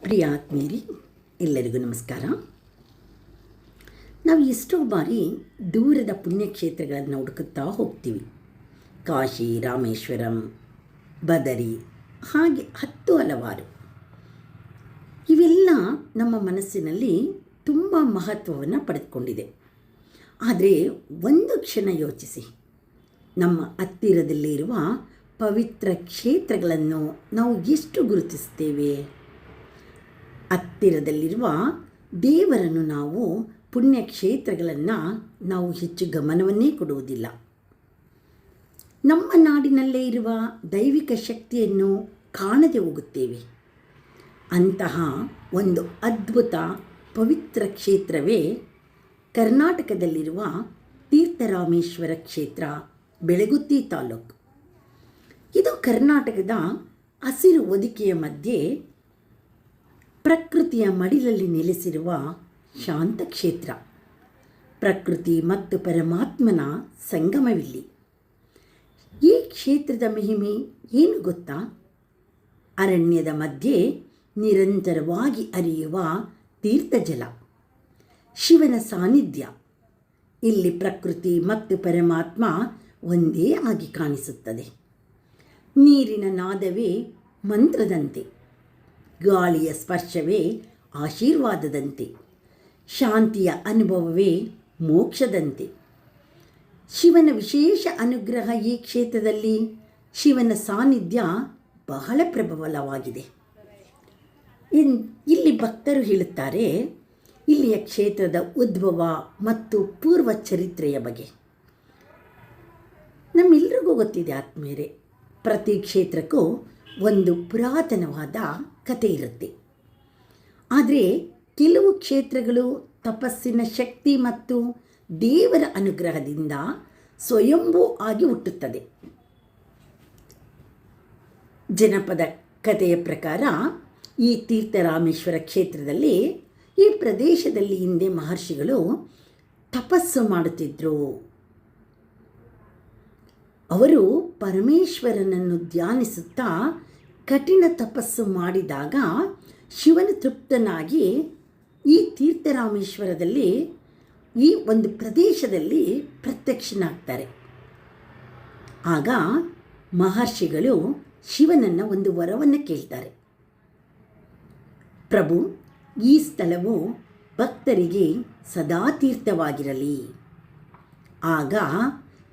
ಪ್ರಿಯ ಆತ್ಮೀಯರಿ, ಎಲ್ಲರಿಗೂ ನಮಸ್ಕಾರ. ನಾವು ಎಷ್ಟೋ ಬಾರಿ ದೂರದ ಪುಣ್ಯಕ್ಷೇತ್ರಗಳನ್ನು ಹುಡುಕುತ್ತಾ ಹೋಗ್ತೀವಿ. ಕಾಶಿ, ರಾಮೇಶ್ವರಂ, ಬದರಿ, ಹಾಗೆ ಹಲವಾರು. ಇವೆಲ್ಲ ನಮ್ಮ ಮನಸ್ಸಿನಲ್ಲಿ ತುಂಬ ಮಹತ್ವವನ್ನು ಪಡೆದುಕೊಂಡಿದೆ. ಆದರೆ ಒಂದು ಕ್ಷಣ ಯೋಚಿಸಿ, ನಮ್ಮ ಹತ್ತಿರದಲ್ಲಿರುವ ಪವಿತ್ರ ಕ್ಷೇತ್ರಗಳನ್ನು ನಾವು ಎಷ್ಟು ಗುರುತಿಸ್ತೇವೆ? ಹತ್ತಿರದಲ್ಲಿರುವ ದೇವರನ್ನು ನಾವು, ಪುಣ್ಯಕ್ಷೇತ್ರಗಳನ್ನು ನಾವು ಹೆಚ್ಚು ಗಮನವನ್ನೇ ಕೊಡುವುದಿಲ್ಲ. ನಮ್ಮ ನಾಡಿನಲ್ಲೇ ಇರುವ ದೈವಿಕ ಶಕ್ತಿಯನ್ನು ಕಾಣದೆ ಹೋಗುತ್ತೇವೆ. ಅಂತಹ ಒಂದು ಅದ್ಭುತ ಪವಿತ್ರ ಕ್ಷೇತ್ರವೇ ಕರ್ನಾಟಕದಲ್ಲಿರುವ ತೀರ್ಥರಾಮೇಶ್ವರ ಕ್ಷೇತ್ರ, ಬೆಳಗುತ್ತಿ ತಾಲೂಕು. ಇದು ಕರ್ನಾಟಕದ ಹಸಿರು ಹೊದಿಕೆಯ ಮಧ್ಯೆ ಪ್ರಕೃತಿಯ ಮಡಿಲಲ್ಲಿ ನೆಲೆಸಿರುವ ಶಾಂತ ಕ್ಷೇತ್ರ. ಪ್ರಕೃತಿ ಮತ್ತು ಪರಮಾತ್ಮನ ಸಂಗಮವಿಲ್ಲಿ. ಈ ಕ್ಷೇತ್ರದ ಮಹಿಮೆ ಏನು ಗೊತ್ತಾ? ಅರಣ್ಯದ ಮಧ್ಯೆ ನಿರಂತರವಾಗಿ ಹರಿಯುವ ತೀರ್ಥಜಲ, ಶಿವನ ಸಾನ್ನಿಧ್ಯ. ಇಲ್ಲಿ ಪ್ರಕೃತಿ ಮತ್ತು ಪರಮಾತ್ಮ ಒಂದೇ ಆಗಿ ಕಾಣಿಸುತ್ತದೆ. ನೀರಿನ ನಾದವೇ ಮಂತ್ರದಂತೆ, ಗಾಳಿಯ ಸ್ಪರ್ಶವೇ ಆಶೀರ್ವಾದದಂತೆ, ಶಾಂತಿಯ ಅನುಭವವೇ ಮೋಕ್ಷದಂತೆ. ಶಿವನ ವಿಶೇಷ ಅನುಗ್ರಹ ಈ ಕ್ಷೇತ್ರದಲ್ಲಿ. ಶಿವನ ಸಾನ್ನಿಧ್ಯ ಬಹಳ ಪ್ರಬಲವಾಗಿದೆ. ಇಲ್ಲಿ ಭಕ್ತರು ಹೇಳುತ್ತಾರೆ, ಇಲ್ಲಿಯ ಕ್ಷೇತ್ರದ ಉದ್ಭವ ಮತ್ತು ಪೂರ್ವ ಚರಿತ್ರೆಯ ಬಗ್ಗೆ. ನಮ್ಮೆಲ್ಲರಿಗೂ ಗೊತ್ತಿದೆ ಆತ್ಮೀಯರೇ, ಪ್ರತಿ ಕ್ಷೇತ್ರಕ್ಕೂ ಒಂದು ಪುರಾತನವಾದ ಕಥೆ ಇರುತ್ತೆ. ಆದರೆ ಕೆಲವು ಕ್ಷೇತ್ರಗಳು ತಪಸ್ಸಿನ ಶಕ್ತಿ ಮತ್ತು ದೇವರ ಅನುಗ್ರಹದಿಂದ ಸ್ವಯಂಭೂ ಆಗಿ ಹುಟ್ಟುತ್ತದೆ. ಜನಪದ ಕಥೆಯ ಪ್ರಕಾರ ಈ ತೀರ್ಥರಾಮೇಶ್ವರ ಕ್ಷೇತ್ರದಲ್ಲಿ, ಈ ಪ್ರದೇಶದಲ್ಲಿ ಹಿಂದೆ ಮಹರ್ಷಿಗಳು ತಪಸ್ಸು ಮಾಡುತ್ತಿದ್ದರು. ಅವರು ಪರಮೇಶ್ವರನನ್ನು ಧ್ಯಾನಿಸುತ್ತಾ ಕಠಿಣ ತಪಸ್ಸು ಮಾಡಿದಾಗ ಶಿವನು ತೃಪ್ತನಾಗಿ ಈ ತೀರ್ಥರಾಮೇಶ್ವರದಲ್ಲಿ, ಈ ಒಂದು ಪ್ರದೇಶದಲ್ಲಿ ಪ್ರತ್ಯಕ್ಷನಾಗ್ತಾರೆ. ಆಗ ಮಹರ್ಷಿಗಳು ಶಿವನನ್ನು ಒಂದು ವರವನ್ನು ಕೇಳ್ತಾರೆ. ಪ್ರಭು, ಈ ಸ್ಥಳವು ಭಕ್ತರಿಗೆ ಸದಾ ತೀರ್ಥವಾಗಿರಲಿ. ಆಗ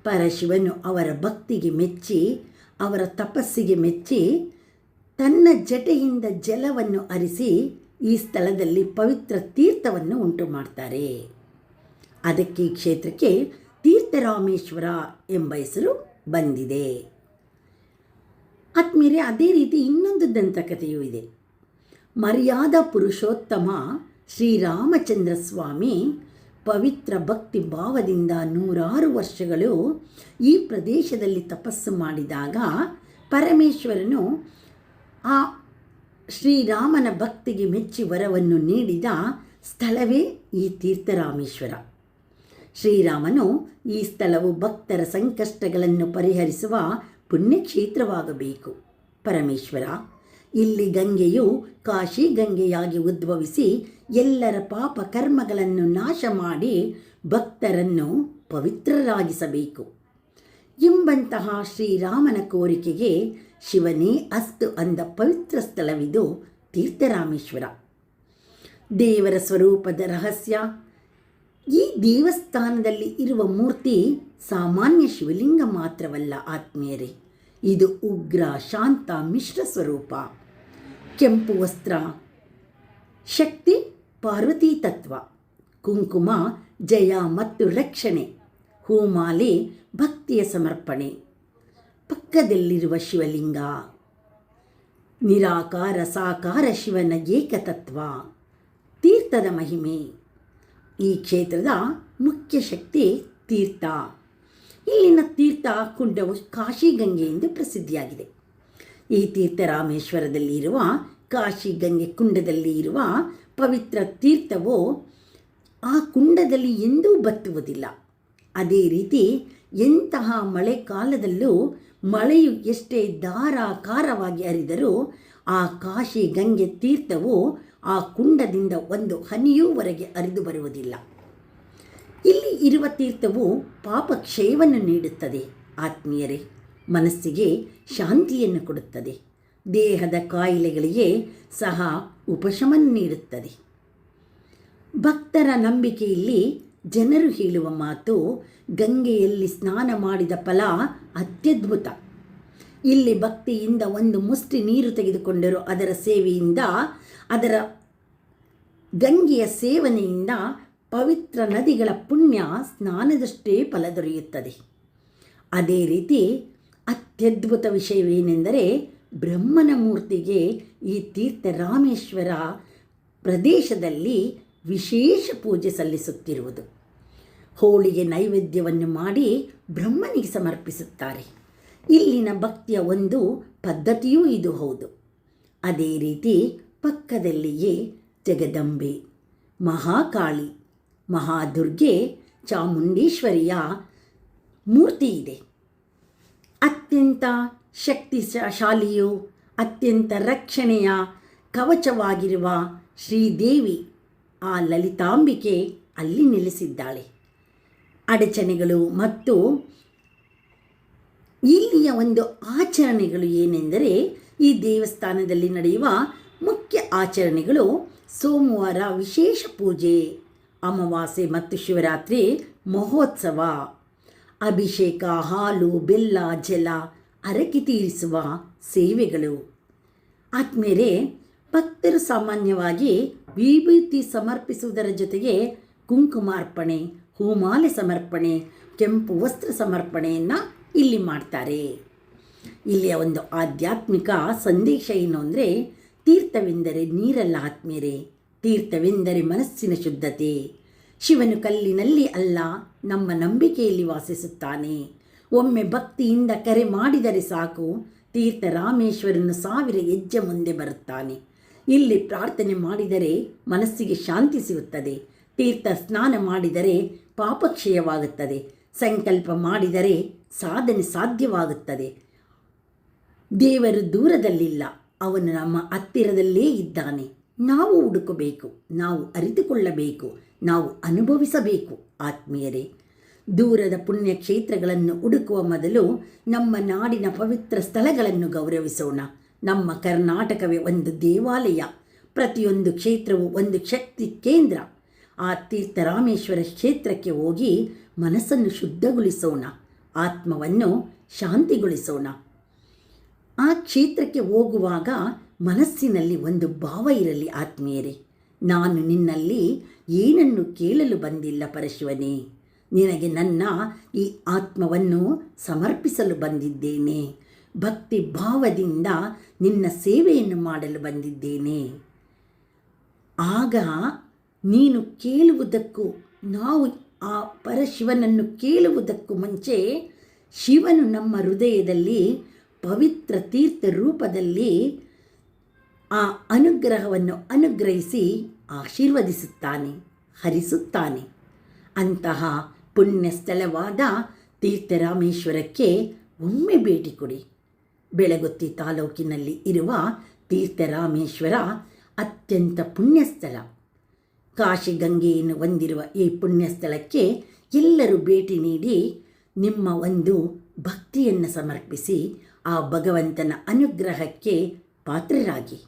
ಪರಶಿವನು ಅವರ ಭಕ್ತಿಗೆ ಮೆಚ್ಚಿ, ಅವರ ತಪಸ್ಸಿಗೆ ಮೆಚ್ಚಿ, ತನ್ನ ಜಟೆಯಿಂದ ಜಲವನ್ನು ಹರಿಸಿ ಈ ಸ್ಥಳದಲ್ಲಿ ಪವಿತ್ರ ತೀರ್ಥವನ್ನು ಉಂಟು ಮಾಡ್ತಾರೆ. ಅದಕ್ಕೆ ಈ ಕ್ಷೇತ್ರಕ್ಕೆ ತೀರ್ಥರಾಮೇಶ್ವರ ಎಂಬ ಹೆಸರು ಬಂದಿದೆ. ಆತ್ಮೀಯರೇ, ಅದೇ ರೀತಿ ಇನ್ನೊಂದು ದಂತಕಥೆಯೂ ಇದೆ. ಮರ್ಯಾದ ಪುರುಷೋತ್ತಮ ಶ್ರೀರಾಮಚಂದ್ರ ಸ್ವಾಮಿ ಪವಿತ್ರ ಭಕ್ತಿ ಭಾವದಿಂದ 100 ವರ್ಷಗಳು ಈ ಪ್ರದೇಶದಲ್ಲಿ ತಪಸ್ಸು ಮಾಡಿದಾಗ ಪರಮೇಶ್ವರನು ಆ ಶ್ರೀರಾಮನ ಭಕ್ತಿಗೆ ಮೆಚ್ಚಿ ವರವನ್ನು ನೀಡಿದ ಸ್ಥಳವೇ ಈ ತೀರ್ಥರಾಮೇಶ್ವರ. ಶ್ರೀರಾಮನು, ಈ ಸ್ಥಳವು ಭಕ್ತರ ಸಂಕಷ್ಟಗಳನ್ನು ಪರಿಹರಿಸುವ ಪುಣ್ಯಕ್ಷೇತ್ರವಾಗಬೇಕು. ಪರಮೇಶ್ವರ, ಇಲ್ಲಿ ಗಂಗೆಯು ಕಾಶಿ ಗಂಗೆಯಾಗಿ ಉದ್ಭವಿಸಿ ಎಲ್ಲರ ಪಾಪ ಕರ್ಮಗಳನ್ನು ನಾಶ ಮಾಡಿ ಭಕ್ತರನ್ನು ಪವಿತ್ರರಾಗಿಸಬೇಕು ಎಂಬಂತಹ ಶ್ರೀರಾಮನ ಕೋರಿಕೆಗೆ ಶಿವನೇ ಅಸ್ತು ಅಂದ ಪವಿತ್ರ ಸ್ಥಳವಿದು ತೀರ್ಥರಾಮೇಶ್ವರ. ದೇವರ ಸ್ವರೂಪದ ರಹಸ್ಯ. ಈ ದೇವಸ್ಥಾನದಲ್ಲಿ ಇರುವ ಮೂರ್ತಿ ಸಾಮಾನ್ಯ ಶಿವಲಿಂಗ ಮಾತ್ರವಲ್ಲ ಆತ್ಮೀಯರೇ, ಇದು ಉಗ್ರ ಶಾಂತ ಮಿಶ್ರ ಸ್ವರೂಪ. ಕೆಂಪು ವಸ್ತ್ರ ಶಕ್ತಿ, ಪಾರ್ವತಿ ತತ್ವ. ಕುಂಕುಮ ಜಯ ಮತ್ತು ರಕ್ಷಣೆ. ಹೂಮಾಲೆ ಭಕ್ತಿಯ ಸಮರ್ಪಣೆ. ಪಕ್ಕದಲ್ಲಿರುವ ಶಿವಲಿಂಗ ನಿರಾಕಾರ ಸಾಕಾರ ಶಿವನ ಏಕತತ್ವ. ತೀರ್ಥದ ಮಹಿಮೆ. ಈ ಕ್ಷೇತ್ರದ ಮುಖ್ಯ ಶಕ್ತಿ ತೀರ್ಥ. ಇಲ್ಲಿನ ತೀರ್ಥ ಕುಂಡವು ಕಾಶಿ ಗಂಗೆ ಎಂದು ಪ್ರಸಿದ್ಧಿಯಾಗಿದೆ. ಈ ತೀರ್ಥರಾಮೇಶ್ವರದಲ್ಲಿ ಇರುವ ಕಾಶಿ ಗಂಗೆ ಕುಂಡದಲ್ಲಿ ಇರುವ ಪವಿತ್ರ ತೀರ್ಥವು ಆ ಕುಂಡದಲ್ಲಿ ಎಂದೂ ಬತ್ತುವುದಿಲ್ಲ. ಅದೇ ರೀತಿ ಎಂತಹ ಮಳೆಗಾಲದಲ್ಲೂ ಮಳೆಯು ಎಷ್ಟೇ ಧಾರಾಕಾರವಾಗಿ ಹರಿದರೂ ಆ ಕಾಶಿ ಗಂಗೆ ತೀರ್ಥವು ಆ ಕುಂಡದಿಂದ ಒಂದು ಹನಿಯೂವರೆಗೆ ಹರಿದು ಬರುವುದಿಲ್ಲ. ಇಲ್ಲಿ ಇರುವ ತೀರ್ಥವು ಪಾಪ ಕ್ಷಯವನ್ನು ನೀಡುತ್ತದೆ ಆತ್ಮೀಯರೇ. ಮನಸ್ಸಿಗೆ ಶಾಂತಿಯನ್ನು ಕೊಡುತ್ತದೆ. ದೇಹದ ಕಾಯಿಲೆಗಳಿಗೆ ಸಹ ಉಪಶಮನ ನೀಡುತ್ತದೆ. ಭಕ್ತರ ನಂಬಿಕೆಯಲ್ಲಿ ಜನರು ಹೇಳುವ ಮಾತು, ಗಂಗೆಯಲ್ಲಿ ಸ್ನಾನ ಮಾಡಿದ ಫಲ ಅತ್ಯದ್ಭುತ. ಇಲ್ಲಿ ಭಕ್ತಿಯಿಂದ ಒಂದು ಮುಷ್ಟಿ ನೀರು ತೆಗೆದುಕೊಂಡರೂ ಅದರ ಸೇವೆಯಿಂದ, ಅದರ ಗಂಗೆಯ ಸೇವನೆಯಿಂದ ಪವಿತ್ರ ನದಿಗಳ ಪುಣ್ಯ ಸ್ನಾನದಷ್ಟೇ ಫಲ ದೊರೆಯುತ್ತದೆ. ಅದೇ ರೀತಿ ಅತ್ಯದ್ಭುತ ವಿಷಯವೇನೆಂದರೆ, ಬ್ರಹ್ಮನ ಮೂರ್ತಿಗೆ ಈ ತೀರ್ಥ ರಾಮೇಶ್ವರ ಪ್ರದೇಶದಲ್ಲಿ ವಿಶೇಷ ಪೂಜೆ ಸಲ್ಲಿಸುತ್ತಿರುವುದು. ಹೋಳಿಗೆ ನೈವೇದ್ಯವನ್ನು ಮಾಡಿ ಬ್ರಹ್ಮನಿಗೆ ಸಮರ್ಪಿಸುತ್ತಾರೆ. ಇಲ್ಲಿನ ಭಕ್ತಿಯ ಒಂದು ಪದ್ಧತಿಯೂ ಇದು ಹೌದು. ಅದೇ ರೀತಿ ಪಕ್ಕದಲ್ಲಿಯೇ ಜಗದಂಬೆ, ಮಹಾಕಾಳಿ, ಮಹಾದುರ್ಗೆ, ಚಾಮುಂಡೇಶ್ವರಿಯ ಮೂರ್ತಿ ಇದೆ. ಅತ್ಯಂತ ಶಕ್ತಿಶಾಲಿಯು, ಅತ್ಯಂತ ರಕ್ಷಣೆಯ ಕವಚವಾಗಿರುವ ಶ್ರೀದೇವಿ ಆ ಲಲಿತಾಂಬಿಕೆ ಅಲ್ಲಿ ನೆಲೆಸಿದ್ದಾಳೆ. ಅಡಚಣೆಗಳು ಮತ್ತು ಇಲ್ಲಿಯ ಒಂದು ಆಚರಣೆಗಳು ಏನೆಂದರೆ, ಈ ದೇವಸ್ಥಾನದಲ್ಲಿ ನಡೆಯುವ ಮುಖ್ಯ ಆಚರಣೆಗಳು: ಸೋಮವಾರ ವಿಶೇಷ ಪೂಜೆ, ಅಮಾವಾಸ್ಯೆ ಮತ್ತು ಶಿವರಾತ್ರಿ ಮಹೋತ್ಸವ, ಅಭಿಷೇಕ, ಹಾಲು, ಬೆಲ್ಲ, ಜಲ, ಹರಕೆ ತೀರಿಸುವ ಸೇವೆಗಳು. ಆದ್ಮೇಲೆ ಭಕ್ತರು ಸಾಮಾನ್ಯವಾಗಿ ವಿಭೂತಿ ಸಮರ್ಪಿಸುವುದರ ಜೊತೆಗೆ ಕುಂಕುಮಾರ್ಪಣೆ, ಹೂಮಾಲೆ ಸಮರ್ಪಣೆ, ಕೆಂಪು ವಸ್ತ್ರ ಸಮರ್ಪಣೆಯನ್ನು ಇಲ್ಲಿ ಮಾಡ್ತಾರೆ. ಇಲ್ಲಿಯ ಒಂದು ಆಧ್ಯಾತ್ಮಿಕ ಸಂದೇಶ ಏನು ಅಂದರೆ, ತೀರ್ಥವೆಂದರೆ ನೀರಲ್ಲ ಆತ್ಮೀಯರೇ, ತೀರ್ಥವೆಂದರೆ ಮನಸ್ಸಿನ ಶುದ್ಧತೆ. ಶಿವನು ಕಲ್ಲಿನಲ್ಲಿ ಅಲ್ಲ, ನಮ್ಮ ನಂಬಿಕೆಯಲ್ಲಿ ವಾಸಿಸುತ್ತಾನೆ. ಒಮ್ಮೆ ಭಕ್ತಿಯಿಂದ ಕರೆ ಮಾಡಿದರೆ ಸಾಕು, ತೀರ್ಥ ರಾಮೇಶ್ವರನು 1000 ಹೆಜ್ಜೆ ಮುಂದೆ ಬರುತ್ತಾನೆ. ಇಲ್ಲಿ ಪ್ರಾರ್ಥನೆ ಮಾಡಿದರೆ ಮನಸ್ಸಿಗೆ ಶಾಂತಿ ಸಿಗುತ್ತದೆ. ತೀರ್ಥ ಸ್ನಾನ ಮಾಡಿದರೆ ಪಾಪಕ್ಷಯವಾಗುತ್ತದೆ. ಸಂಕಲ್ಪ ಮಾಡಿದರೆ ಸಾಧನೆ ಸಾಧ್ಯವಾಗುತ್ತದೆ. ದೇವರು ದೂರದಲ್ಲಿಲ್ಲ, ಅವನು ನಮ್ಮ ಹತ್ತಿರದಲ್ಲೇ ಇದ್ದಾನೆ. ನಾವು ಹುಡುಕಬೇಕು, ನಾವು ಅರಿತುಕೊಳ್ಳಬೇಕು, ನಾವು ಅನುಭವಿಸಬೇಕು ಆತ್ಮೀಯರೇ. ದೂರದ ಪುಣ್ಯಕ್ಷೇತ್ರಗಳನ್ನು ಹುಡುಕುವ ಮೊದಲು ನಮ್ಮ ನಾಡಿನ ಪವಿತ್ರ ಸ್ಥಳಗಳನ್ನು ಗೌರವಿಸೋಣ. ನಮ್ಮ ಕರ್ನಾಟಕವೇ ಒಂದು ದೇವಾಲಯ, ಪ್ರತಿಯೊಂದು ಕ್ಷೇತ್ರವು ಒಂದು ಶಕ್ತಿ ಕೇಂದ್ರ. ಆ ತೀರ್ಥ ರಾಮೇಶ್ವರ ಕ್ಷೇತ್ರಕ್ಕೆ ಹೋಗಿ ಮನಸ್ಸನ್ನು ಶುದ್ಧಗೊಳಿಸೋಣ, ಆತ್ಮವನ್ನು ಶಾಂತಿಗೊಳಿಸೋಣ. ಆ ಕ್ಷೇತ್ರಕ್ಕೆ ಹೋಗುವಾಗ ಮನಸ್ಸಿನಲ್ಲಿ ಒಂದು ಭಾವ ಇರಲಿ ಆತ್ಮೀಯರೇ, ನಾನು ನಿನ್ನಲ್ಲಿ ಏನನ್ನು ಕೇಳಲು ಬಂದಿಲ್ಲ ಪರಶಿವನೇ, ನಿನಗೆ ನನ್ನ ಈ ಆತ್ಮವನ್ನು ಸಮರ್ಪಿಸಲು ಬಂದಿದ್ದೇನೆ. ಭಕ್ತಿ ಭಾವದಿಂದ ನಿನ್ನ ಸೇವೆಯನ್ನು ಮಾಡಲು ಬಂದಿದ್ದೇನೆ. ಆಗ ನೀನು ಕೇಳುವುದಕ್ಕೂ, ನಾವು ಆ ಪರಶಿವನನ್ನು ಕೇಳುವುದಕ್ಕೂ ಮುಂಚೆ ಶಿವನು ನಮ್ಮ ಹೃದಯದಲ್ಲಿ ಪವಿತ್ರ ತೀರ್ಥ ರೂಪದಲ್ಲಿ ಆ ಅನುಗ್ರಹವನ್ನು ಅನುಗ್ರಹಿಸಿ ಆಶೀರ್ವದಿಸುತ್ತಾನೆ, ಹರಿಸುತ್ತಾನೆ. ಅಂತಹ ಪುಣ್ಯ ಸ್ಥಳವಾದ ತೀರ್ಥರಾಮೇಶ್ವರಕ್ಕೆ ಒಮ್ಮೆ ಭೇಟಿ ಕೊಡಿ. ಬೆಳಗುತ್ತಿ ತಾಲೂಕಿನಲ್ಲಿ ಇರುವ ತೀರ್ಥರಾಮೇಶ್ವರ ಅತ್ಯಂತ ಪುಣ್ಯಸ್ಥಳ. ಕಾಶಿ ಗಂಗೆಯನ್ನು ಹೊಂದಿರುವ ಈ ಪುಣ್ಯಸ್ಥಳಕ್ಕೆ ಎಲ್ಲರೂ ಭೇಟಿ ನೀಡಿ ನಿಮ್ಮ ಒಂದು ಭಕ್ತಿಯನ್ನು ಸಮರ್ಪಿಸಿ ಆ ಭಗವಂತನ ಅನುಗ್ರಹಕ್ಕೆ ಪಾತ್ರರಾಗಿ.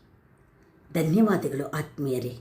ಧನ್ಯವಾದಗಳು ಆತ್ಮೀಯರೇ.